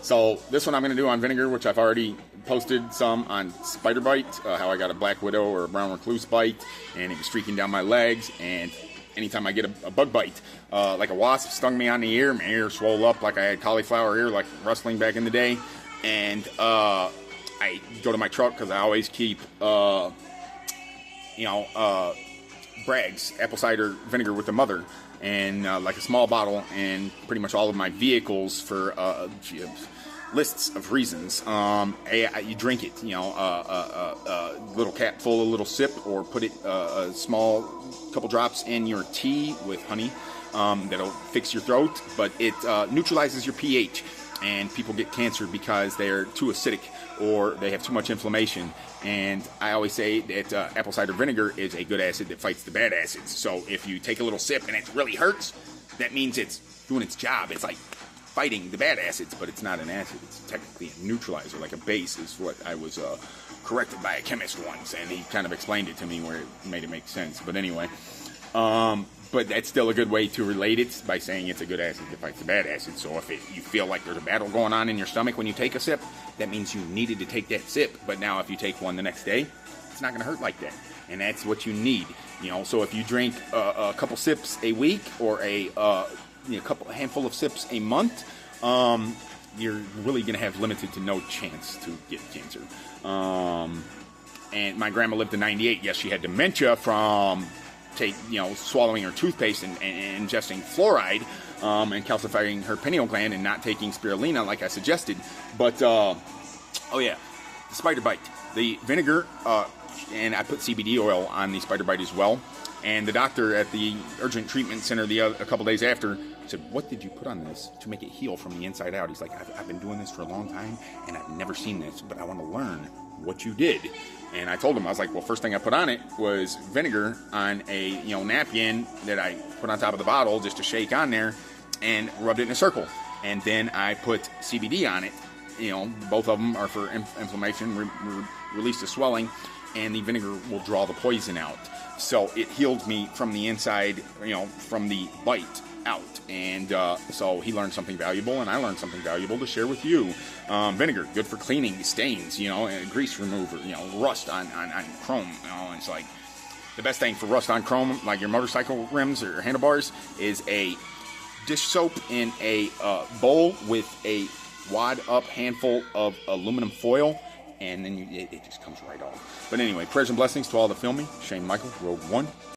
So this one I'm going to do on vinegar, which I've already posted some on spider bite, how I got a black widow or a brown recluse bite, and it was streaking down my legs. And anytime I get a bug bite, like a wasp stung me on the ear, my ear swole up like I had cauliflower ear, like wrestling back in the day. And I go to my truck because I always keep, Bragg's apple cider vinegar with the mother, and like a small bottle, and pretty much all of my vehicles for lists of reasons. You drink it, a little cap full, a little sip, or put it a small couple drops in your tea with honey. That'll fix your throat, but it neutralizes your pH, and people get cancer because they're too acidic or they have too much inflammation. And I always say that apple cider vinegar is a good acid that fights the bad acids. So if you take a little sip and it really hurts, that means it's doing its job. It's like fighting the bad acids, but it's not an acid. It's technically a neutralizer, like a base is what I was corrected by a chemist once, and he kind of explained it to me where it made it make sense. But anyway, but that's still a good way to relate it by saying it's a good acid that fights the bad acid. So if you feel like there's a battle going on in your stomach when you take a sip, that means you needed to take that sip. But now if you take one the next day, it's not going to hurt like that. And that's what you need. So if you drink a couple sips a week, or a handful of sips a month, you're really going to have limited to no chance to get cancer. And my grandma lived to 98. Yes, she had dementia from swallowing her toothpaste and ingesting fluoride, and calcifying her pineal gland, and not taking spirulina like I suggested. But the spider bite, the vinegar, and I put CBD oil on the spider bite as well. And the doctor at the urgent treatment center a couple days after said, "What did you put on this to make it heal from the inside out?" He's like, I've been doing this for a long time, and I've never seen this, but I want to learn what you did." And I told him, I was like, well, first thing I put on it was vinegar on a napkin that I put on top of the bottle just to shake on there, and rubbed it in a circle. And then I put CBD on it. Both of them are for inflammation, release the swelling, and the vinegar will draw the poison out. So it healed me from the inside, from the bite out. And so he learned something valuable, and I learned something valuable to share with you. Vinegar, good for cleaning stains, and grease remover, rust on chrome. It's like the best thing for rust on chrome, like your motorcycle rims or handlebars, is a dish soap in a bowl with a wad up handful of aluminum foil, and then it just comes right off. But anyway, prayers and blessings to all the filming. Shane Michael, Rogue One.